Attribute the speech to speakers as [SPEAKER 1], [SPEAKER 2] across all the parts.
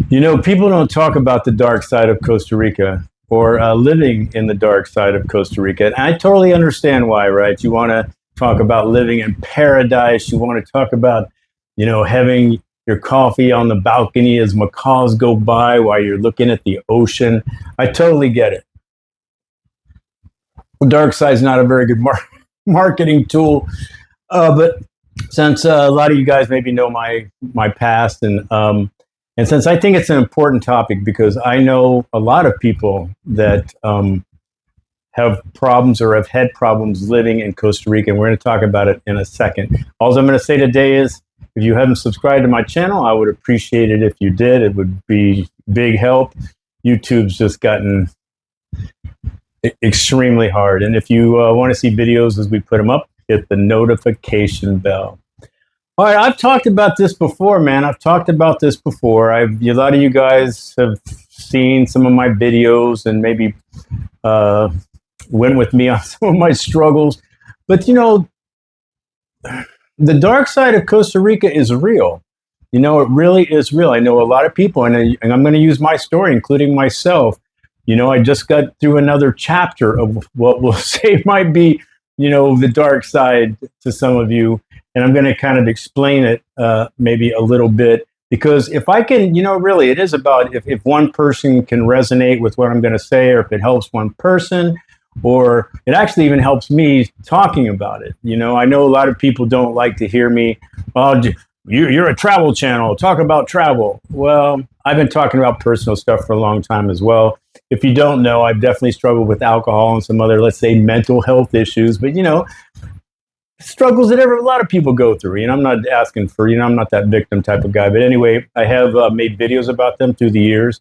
[SPEAKER 1] You know, people don't talk about the dark side of Costa Rica or living in the dark side of Costa Rica. And I totally understand why, right? You want to talk about living in paradise. You want to talk about, having your coffee on the balcony as macaws go by while you're looking at the ocean. I totally get it. The dark side is not a very good marketing tool. But since a lot of you guys maybe know my past, and since I think it's an important topic because I know a lot of people that have problems or have had problems living in Costa Rica, and we're going to talk about it in a second. All I'm going to say today is, if you haven't subscribed to my channel, I would appreciate it if you did. It would be big help. YouTube's just gotten extremely hard, and if you want to see videos as we put them up, hit the notification bell. All right, I've talked about this before, man. I've talked about this before. A lot of you guys have seen some of my videos and maybe went with me on some of my struggles. But, the dark side of Costa Rica is real. It really is real. I know a lot of people, and I'm going to use my story, including myself. I just got through another chapter of what we'll say might be, the dark side to some of you. And I'm going to kind of explain it maybe a little bit, because if I can, really, it is about if one person can resonate with what I'm going to say, or if it helps one person, or it actually even helps me talking about it. I know a lot of people don't like to hear me, oh, you're a travel channel, talk about travel. Well, I've been talking about personal stuff for a long time as well. If you don't know, I've definitely struggled with alcohol and some other, let's say, mental health issues, but struggles that a lot of people go through. I'm not asking for, I'm not that victim type of guy. But anyway, I have made videos about them through the years.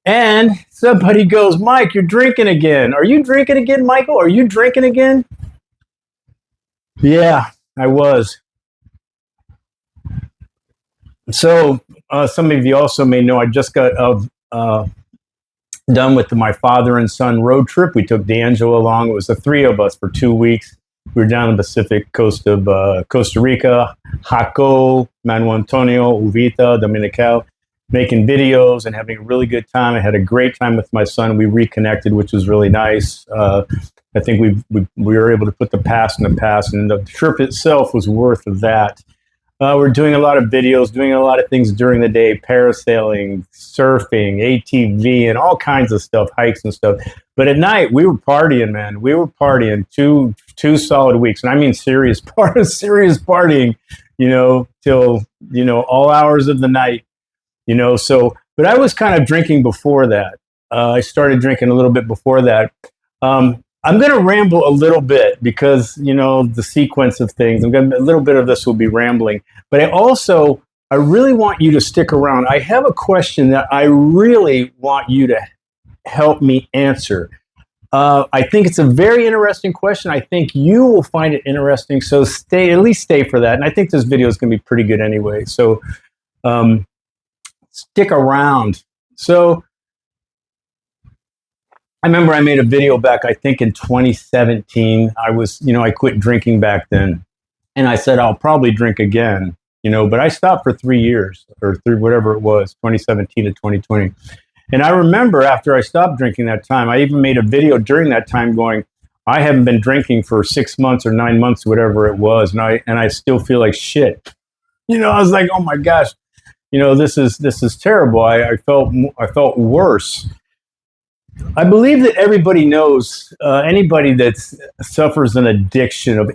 [SPEAKER 1] And somebody goes, Mike, you're drinking again. Are you drinking again, Michael? Are you drinking again? Yeah, I was. So some of you also may know I just got done with my father and son road trip. We took D'Angelo along. It was the three of us for 2 weeks. We were down the Pacific coast of Costa Rica, Jaco, Manuel Antonio, Uvita, Dominical, making videos and having a really good time. I had a great time with my son. We reconnected, which was really nice. I think we were able to put the past in the past, and the trip itself was worth that. We're doing a lot of videos, doing a lot of things during the day, parasailing, surfing, ATV, and all kinds of stuff, hikes and stuff. But at night, we were partying, man. We were partying two solid weeks. And I mean serious partying, till, all hours of the night, So, but I was kind of drinking before that. I started drinking a little bit before that. I'm going to ramble a little bit because, the sequence of things, a little bit of this will be rambling, but I really want you to stick around. I have a question that I really want you to help me answer. I think it's a very interesting question. I think you will find it interesting. So at least stay for that. And I think this video is going to be pretty good anyway. So stick around. So I remember I made a video back, I think in 2017. I quit drinking back then. And I said, I'll probably drink again, but I stopped for 3 years or through whatever it was, 2017 to 2020. And I remember after I stopped drinking that time, I even made a video during that time going, I haven't been drinking for 6 months or 9 months, whatever it was. And I still feel like shit. I was like, oh my gosh, this is terrible. I felt worse. I believe that everybody knows anybody that suffers an addiction of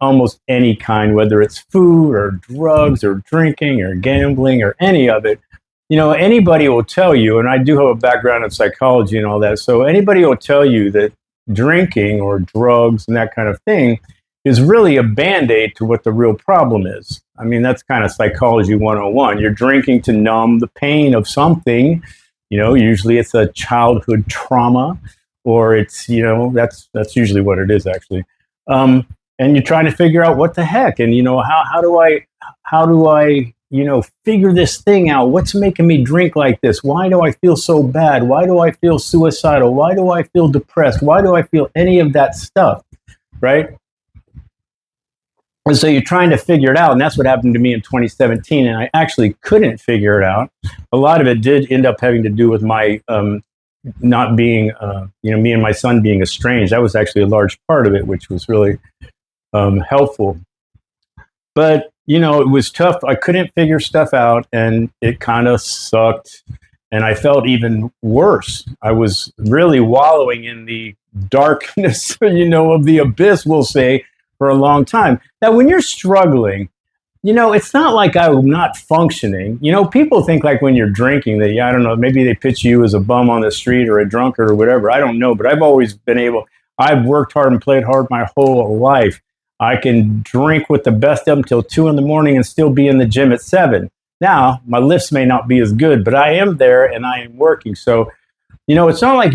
[SPEAKER 1] almost any kind, whether it's food or drugs or drinking or gambling or any of it. Anybody will tell you, and I do have a background in psychology and all that, so anybody will tell you that drinking or drugs and that kind of thing is really a Band-Aid to what the real problem is. I mean, that's kind of psychology 101. You're drinking to numb the pain of something. Usually it's a childhood trauma, or it's, that's usually what it is actually. And you're trying to figure out what the heck, and how do I figure this thing out? What's making me drink like this? Why do I feel so bad? Why do I feel suicidal? Why do I feel depressed? Why do I feel any of that stuff? Right? And so you're trying to figure it out. And that's what happened to me in 2017. And I actually couldn't figure it out. A lot of it did end up having to do with my not being, me and my son being estranged. That was actually a large part of it, which was really helpful. But, it was tough. I couldn't figure stuff out, and it kind of sucked. And I felt even worse. I was really wallowing in the darkness, of the abyss, we'll say, for a long time. Now, when you're struggling, it's not like I'm not functioning. People think like when you're drinking that, I don't know, maybe they pitch you as a bum on the street or a drunkard or whatever. I don't know, but I've always been I've worked hard and played hard my whole life. I can drink with the best of them till 2 a.m. and still be in the gym at 7. Now, my lifts may not be as good, but I am there and I am working. So, it's not like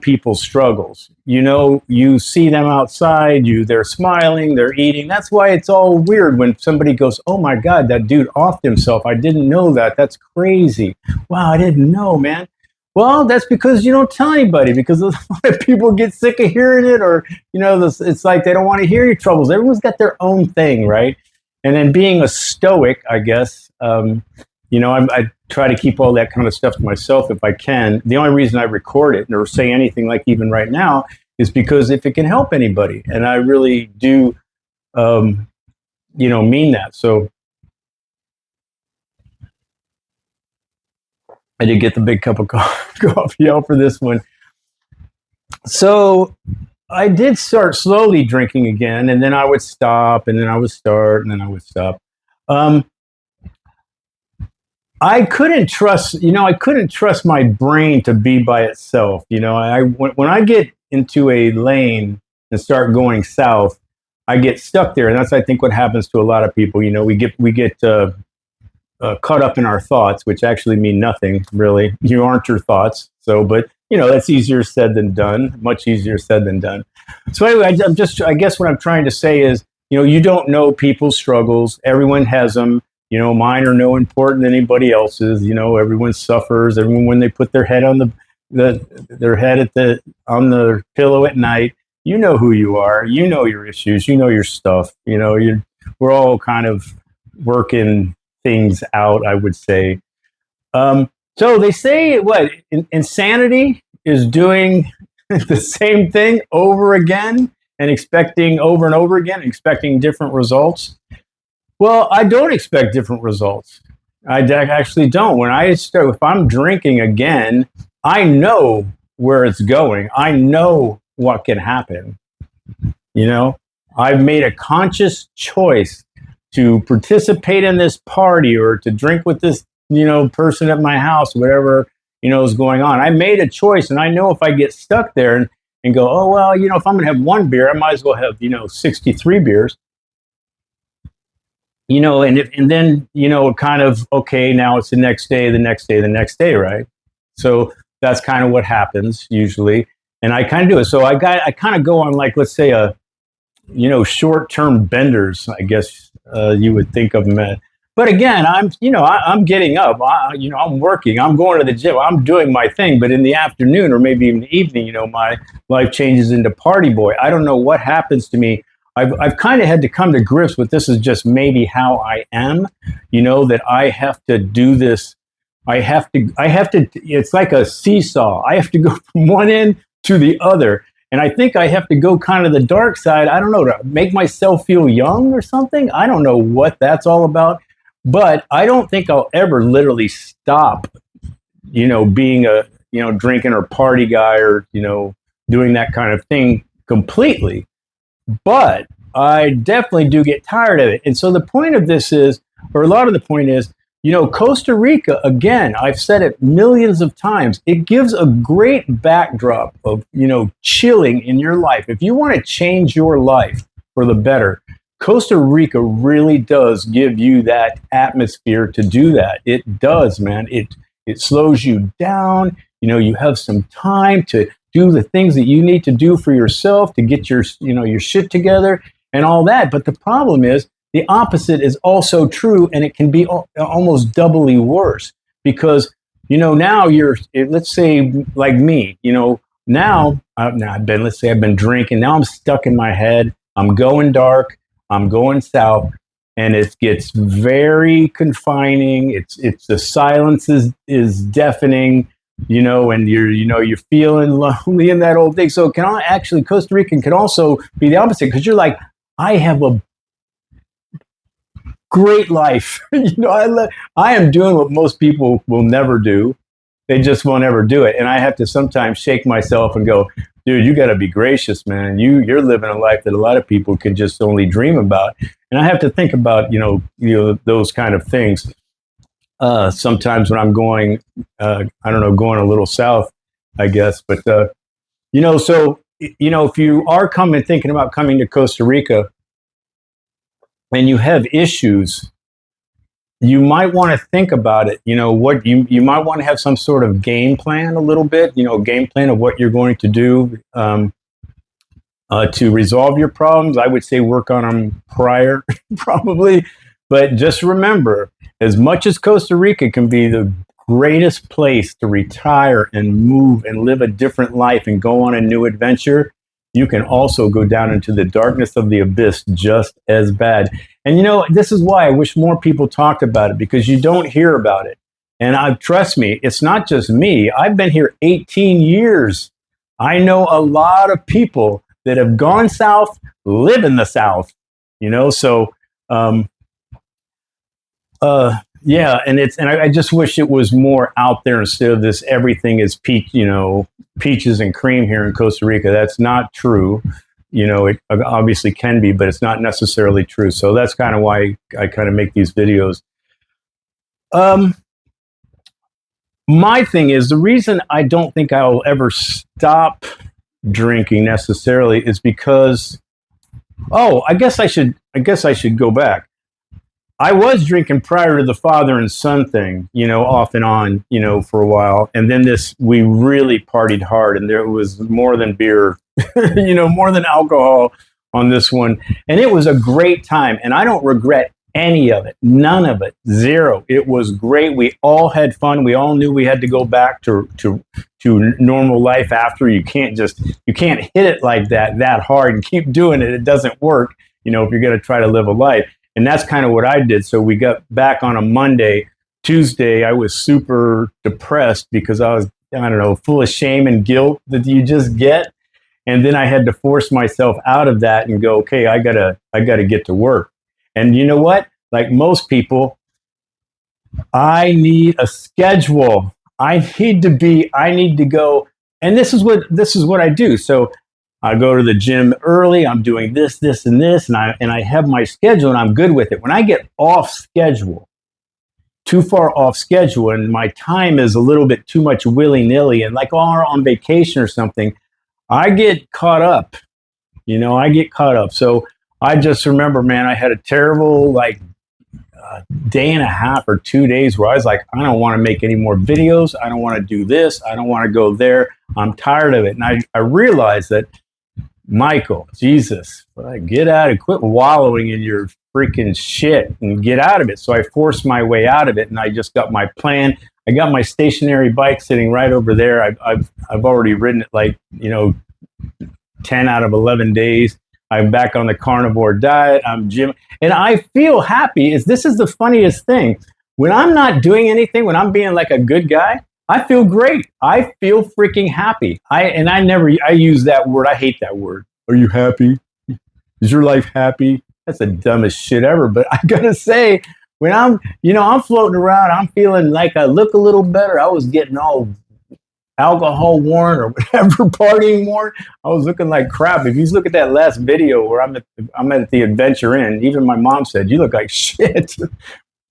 [SPEAKER 1] people's struggles. You see them outside, they're smiling, they're eating. That's why it's all weird when somebody goes, "Oh my God, that dude offed himself. I didn't know that. That's crazy. Wow, I didn't know, man." Well, that's because you don't tell anybody, because a lot of people get sick of hearing it, or, it's like they don't want to hear your troubles. Everyone's got their own thing, right? And then being a stoic, I guess, I try to keep all that kind of stuff to myself if I can. The only reason I record it or say anything like even right now is because if it can help anybody, and I really do, mean that. So I did get the big cup of coffee out for this one. So I did start slowly drinking again, and then I would stop, and then I would start, and then I would stop. I couldn't trust my brain to be by itself. When I get into a lane and start going south, I get stuck there, and that's, I think, what happens to a lot of people. We get caught up in our thoughts, which actually mean nothing, really. You aren't your thoughts. So, but that's easier said than done. Much easier said than done. So anyway, I guess what I'm trying to say is, you don't know people's struggles. Everyone has them. Mine are no important than anybody else's. Everyone suffers. Everyone, when they put their head on their head on the pillow at night, you know who you are. You know your issues. You know your stuff. We're all kind of working things out, I would say. So they say insanity is doing the same thing over again and expecting over and over again, expecting different results. Well, I don't expect different results. I actually don't. When I start, if I'm drinking again, I know where it's going. I know what can happen. I've made a conscious choice to participate in this party or to drink with this, person at my house, whatever, is going on. I made a choice, and I know if I get stuck there and go, oh, well, if I'm going to have one beer, I might as well have, 63 beers. And then, kind of, okay, now it's the next day, right? So that's kind of what happens usually. And I kind of do it. So I kind of go on, like, let's say short-term benders, I guess you would think of them as. But again, I'm getting up, I'm working, I'm going to the gym, I'm doing my thing. But in the afternoon or maybe even the evening, my life changes into party boy. I don't know what happens to me. I've kind of had to come to grips with this is just maybe how I am, that I have to do this. I have to, it's like a seesaw. I have to go from one end to the other. And I think I have to go kind of the dark side. I don't know, to make myself feel young or something. I don't know what that's all about, but I don't think I'll ever literally stop, being a, drinking or party guy or, doing that kind of thing completely. But I definitely do get tired of it. And so the point of this is, or a lot of the point is, Costa Rica, again, I've said it millions of times, it gives a great backdrop of, chilling in your life. If you want to change your life for the better, Costa Rica really does give you that atmosphere to do that. It does, man. It slows you down. You have some time to do the things that you need to do for yourself to get your shit together and all that. But the problem is the opposite is also true, and it can be almost doubly worse because, now let's say like me, now I've been drinking. Now I'm stuck in my head. I'm going dark. I'm going south, and it gets very confining. It's the silence is deafening, and you're feeling lonely in that old thing. So Costa Rican can also be the opposite, because you're like, I have a great life. I am doing what most people will never do. They just won't ever do it. And I have to sometimes shake myself and go, dude, you got to be gracious, man. You're living a life that a lot of people can just only dream about. And I have to think about, those kind of things. Sometimes when I'm going, going a little south, I guess. But, so, if you are thinking about coming to Costa Rica and you have issues, you might want to think about it. What you might want to have some sort of game plan a little bit, game plan of what you're going to do to resolve your problems. I would say work on them prior, probably. But just remember, as much as Costa Rica can be the greatest place to retire and move and live a different life and go on a new adventure, you can also go down into the darkness of the abyss just as bad. And this is why I wish more people talked about it, because you don't hear about it. And trust me, it's not just me. I've been here 18 years. I know a lot of people that have gone south, live in the South, so yeah, and I just wish it was more out there instead of this everything is peaches and cream here in Costa Rica. That's not true. It obviously can be, but it's not necessarily true. So that's kind of why I kind of make these videos. My thing is, the reason I don't think I'll ever stop drinking necessarily is because, I guess I should go back. I was drinking prior to the father and son thing, off and on, for a while. And then we really partied hard, and there was more than beer, more than alcohol on this one. And it was a great time. And I don't regret any of it. None of it. Zero. It was great. We all had fun. We all knew we had to go back to normal life after. You can't hit it like that hard and keep doing it. It doesn't work, if you're going to try to live a life. And that's kind of what I did. So we got back on a Monday. Tuesday, I was super depressed because I was, full of shame and guilt that you just get. And then I had to force myself out of that and go, okay, I gotta get to work. And you know what? Like most people, I need a schedule. I need to go. And this is what I do. So I go to the gym early. I'm doing this, and this, and I have my schedule, and I'm good with it. When I get off schedule, too far off schedule, and my time is a little bit too much willy-nilly, and like on vacation or something, I get caught up. So I just remember, man, I had a terrible day and a half or 2 days where I was like, I don't want to make any more videos. I don't want to do this. I don't want to go there. I'm tired of it. And I realized that, Michael, Jesus, get out and quit wallowing in your freaking shit and get out of it. So I forced my way out of it, and I just got my plan. I got my stationary bike sitting right over there. I've already ridden it 10 out of 11 days. I'm back on the carnivore diet. I'm gym, and I feel happy. This is the funniest thing. When I'm not doing anything, when I'm being like a good guy, I feel great. I feel freaking happy. I use that word. I hate that word. Are you happy? Is your life happy? That's the dumbest shit ever. But I gotta say, when I'm floating around, I'm feeling like I look a little better. I was getting all alcohol worn or whatever, partying worn. I was looking like crap. If you look at that last video where I'm at the Adventure Inn, even my mom said, you look like shit.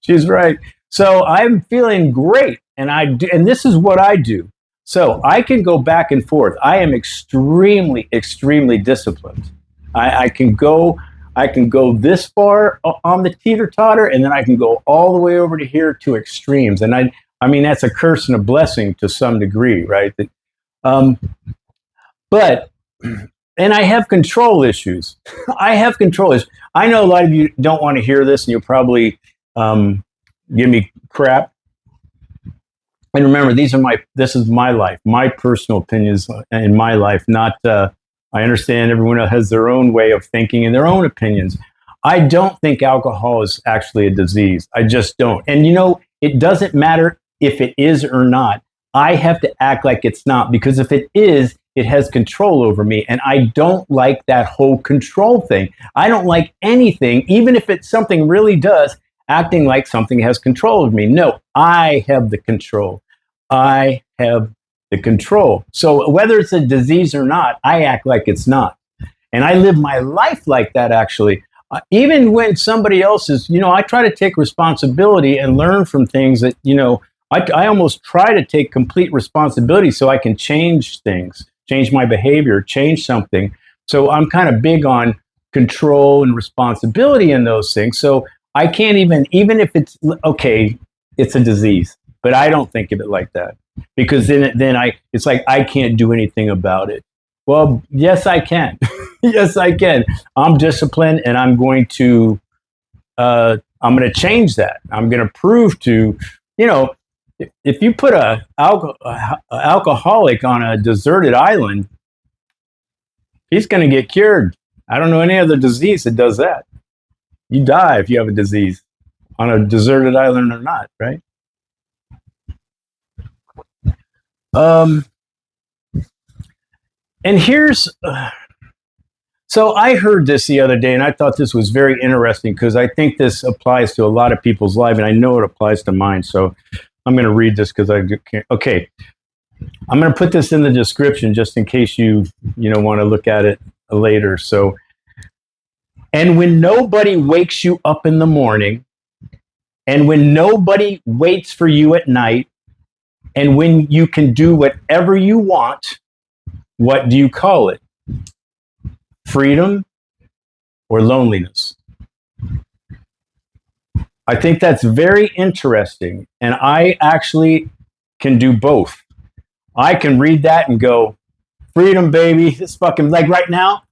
[SPEAKER 1] She's right. So I'm feeling great. And this is what I do. So I can go back and forth. I am extremely, extremely disciplined. I can go this far on the teeter-totter, and then I can go all the way over to here to extremes. And I mean, that's a curse and a blessing to some degree, right? But I have control issues. I know a lot of you don't want to hear this, and you'll probably give me crap. And remember, this is my life, my personal opinions in my life, not, I understand everyone has their own way of thinking and their own opinions. I don't think alcohol is actually a disease. I just don't. And it doesn't matter if it is or not. I have to act like it's not, because if it is, it has control over me. And I don't like that whole control thing. I don't like anything, even if it's something really does, acting like something has control of me. No, I have the control. I have the control. So whether it's a disease or not, I act like it's not. And I live my life like that, actually. Even when somebody else is, I try to take responsibility and learn from things that, I almost try to take complete responsibility so I can change things, change my behavior, change something. So I'm kind of big on control and responsibility in those things. So I can't even if it's okay, it's a disease, but I don't think of it like that, because it's like I can't do anything about it. Well, yes, I can. Yes, I can. I'm disciplined, and I'm going to change that. I'm going to prove to, if you put a alcoholic on a deserted island, he's going to get cured. I don't know any other disease that does that. You die if you have a disease on a deserted island or not, right? And here's, so I heard this the other day, and I thought this was very interesting, because I think this applies to a lot of people's life, and I know it applies to mine. So I'm going to read this because I can't. Okay, I'm going to put this in the description just in case you want to look at it later. So, and when nobody wakes you up in the morning, and when nobody waits for you at night, and when you can do whatever you want, what do you call it? Freedom or loneliness? I think that's very interesting. And I actually can do both. I can read that and go, freedom, baby. It's fucking, like right now,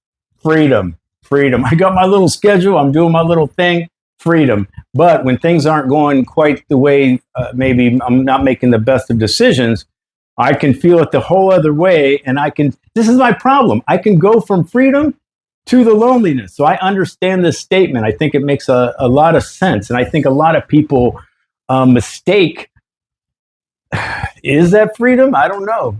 [SPEAKER 1] freedom. I got my little schedule. I'm doing my little thing. Freedom. But when things aren't going quite the way, maybe I'm not making the best of decisions, I can feel it the whole other way. And this is my problem. I can go from freedom to the loneliness. So I understand this statement. I think it makes a lot of sense. And I think a lot of people mistake, is that freedom? I don't know.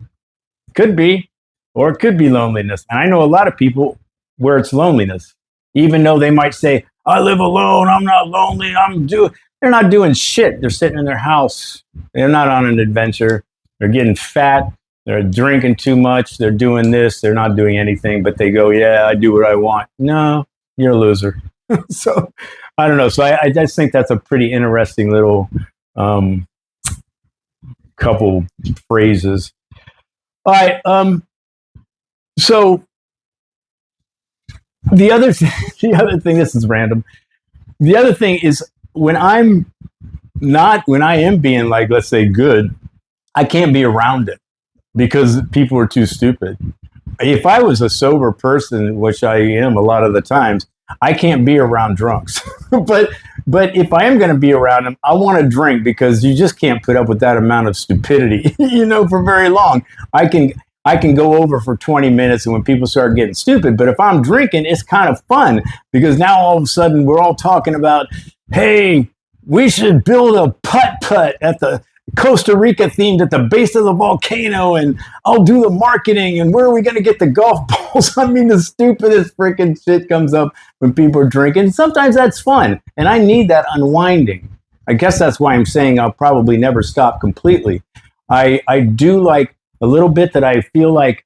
[SPEAKER 1] Could be, or it could be loneliness. And I know a lot of people where it's loneliness, even though they might say, I live alone, I'm not lonely, they're not doing shit. They're sitting in their house. They're not on an adventure. They're getting fat. They're drinking too much. They're doing this. They're not doing anything, but they go, yeah, I do what I want. No, you're a loser. So I don't know. So I just think that's a pretty interesting little couple phrases. All right. So the other thing, this is random. The other thing is when I am being, like, let's say, good, I can't be around it because people are too stupid. If I was a sober person, which I am a lot of the times, I can't be around drunks. but if I am going to be around them, I want to drink, because you just can't put up with that amount of stupidity, for very long. I can go over for 20 minutes, and when people start getting stupid, but if I'm drinking, it's kind of fun, because now all of a sudden we're all talking about, hey, we should build a putt-putt at the Costa Rica themed at the base of the volcano, and I'll do the marketing, and where are we going to get the golf balls? I mean, the stupidest freaking shit comes up when people are drinking. Sometimes that's fun, and I need that unwinding. I guess that's why I'm saying I'll probably never stop completely. I do like a little bit that I feel like,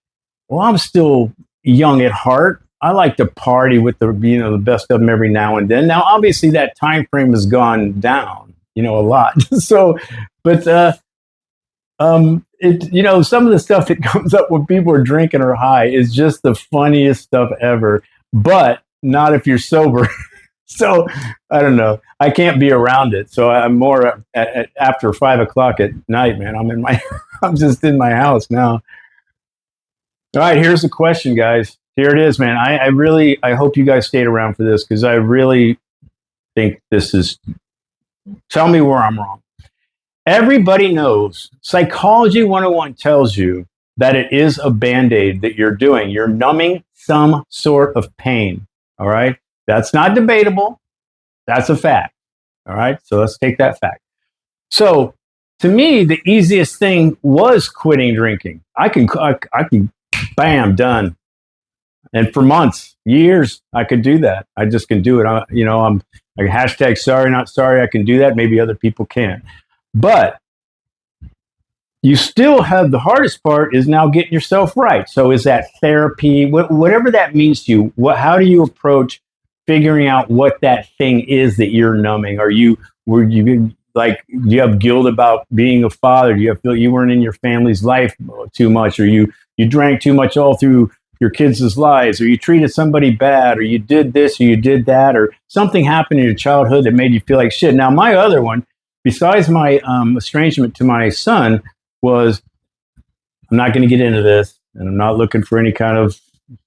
[SPEAKER 1] well, I'm still young at heart. I like to party with the best of them every now and then. Now, obviously, that time frame has gone down, a lot. So, but some of the stuff that comes up when people are drinking or high is just the funniest stuff ever. But not if you're sober. So I don't know. I can't be around it. So I'm more at after 5 o'clock at night, man. I'm just in my house now. All right, here's the question, guys. Here it is, man. I hope you guys stayed around for this, because I really think this is, tell me where I'm wrong. Everybody knows Psychology 101 tells you that it is a Band-Aid that you're doing. You're numbing some sort of pain, all right? That's not debatable. That's a fact. All right. So let's take that fact. So to me, the easiest thing was quitting drinking. I can, bam, done. And for months, years, I could do that. I just can do it. I'm like hashtag sorry, not sorry. I can do that. Maybe other people can't. But you still have the hardest part is now getting yourself right. So is that therapy, whatever that means to you, how do you approach figuring out what that thing is that you're numbing? Do you have guilt about being a father? Do you feel you weren't in your family's life too much, or you drank too much all through your kids' lives, or you treated somebody bad, or you did this, or you did that, or something happened in your childhood that made you feel like shit? Now, my other one, besides my estrangement to my son, was, I'm not going to get into this, and I'm not looking for any kind of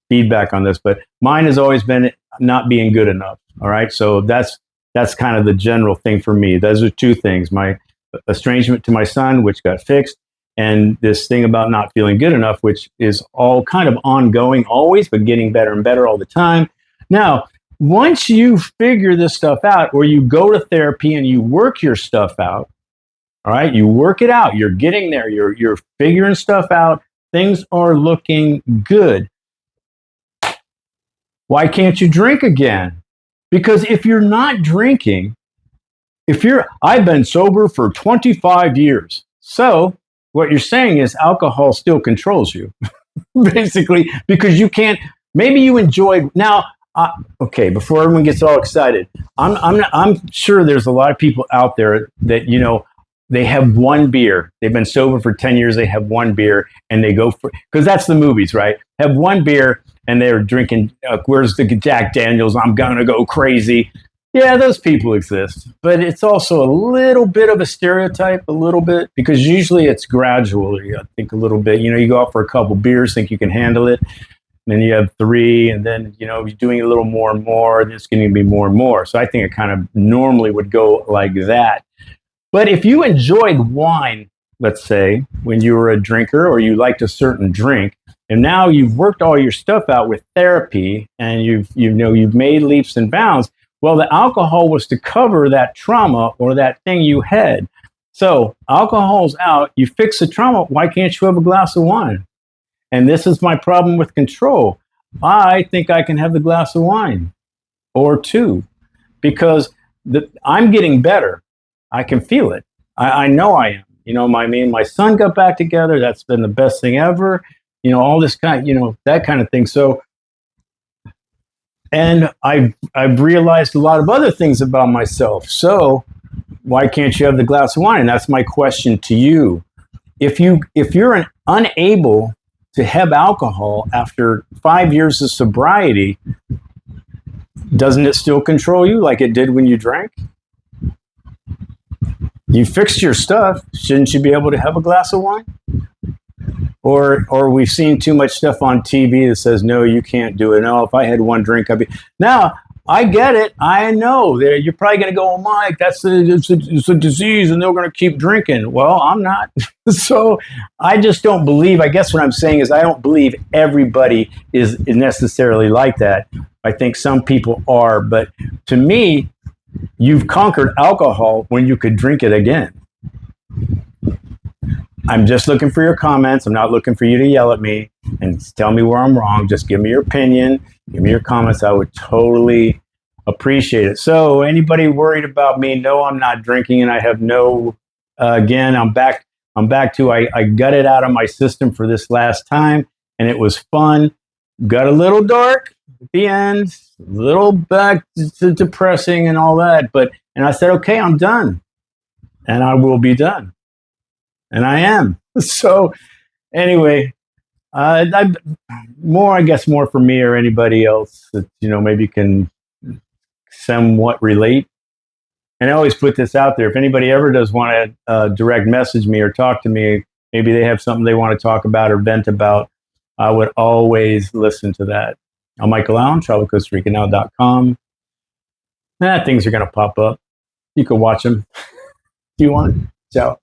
[SPEAKER 1] feedback on this, but mine has always been not being good enough. All right. So that's kind of the general thing for me. Those are two things: my estrangement to my son, which got fixed, and this thing about not feeling good enough, which is all kind of ongoing always, but getting better and better all the time. Now, once you figure this stuff out, or you go to therapy and you work your stuff out, all right, you work it out, you're getting there, you're figuring stuff out, things are looking good. Why can't you drink again? Because if you're not drinking, I've been sober for 25 years. So what you're saying is alcohol still controls you, basically, because you can't, maybe you enjoyed, now, okay, before everyone gets all excited, I'm sure there's a lot of people out there that, they have one beer. They've been sober for 10 years. They have one beer and they go for, because that's the movies, right? Have one beer and they're drinking, where's the Jack Daniels? I'm going to go crazy. Yeah, those people exist. But it's also a little bit of a stereotype, a little bit, because usually it's gradually, I think a little bit. You go out for a couple beers, think you can handle it. And then you have 3, and then, you're doing a little more and more. It's going to be more and more. So I think it kind of normally would go like that. But if you enjoyed wine, let's say, when you were a drinker, or you liked a certain drink, and now you've worked all your stuff out with therapy, and you've made leaps and bounds, well, the alcohol was to cover that trauma or that thing you had. So alcohol's out, you fix the trauma, why can't you have a glass of wine? And this is my problem with control. I think I can have the glass of wine or 2 because I'm getting better. I can feel it. I know I am. Me and my son got back together. That's been the best thing ever. All this kind, that kind of thing. So, and I've realized a lot of other things about myself. So, why can't you have the glass of wine? And that's my question to you. If you're unable to have alcohol after 5 years of sobriety, doesn't it still control you like it did when you drank? You fixed your stuff. Shouldn't you be able to have a glass of wine? Or we've seen too much stuff on TV that says, no, you can't do it. No, if I had one drink, I'd be. Now, I get it. I know. You're probably going to go, oh, Mike, it's a disease, and they're going to keep drinking. Well, I'm not. So I just don't believe, I guess what I'm saying is I don't believe everybody is necessarily like that. I think some people are. But to me, you've conquered alcohol when you could drink it again. I'm just looking for your comments. I'm not looking for you to yell at me and tell me where I'm wrong. Just give me your opinion. Give me your comments. I would totally appreciate it. So anybody worried about me? No, I'm not drinking, and I have no, again, I'm back to, I got it out of my system for this last time, and it was fun. Got a little dark at the end, a little back to depressing and all that. And I said, okay, I'm done. And I will be done. And I am. So anyway, I guess more for me or anybody else that, maybe can somewhat relate. And I always put this out there. If anybody ever does want to direct message me or talk to me, maybe they have something they want to talk about or vent about, I would always listen to that. I'm Michael Allen, travelcostarica.com. Things are going to pop up. You can watch them if you want. Ciao.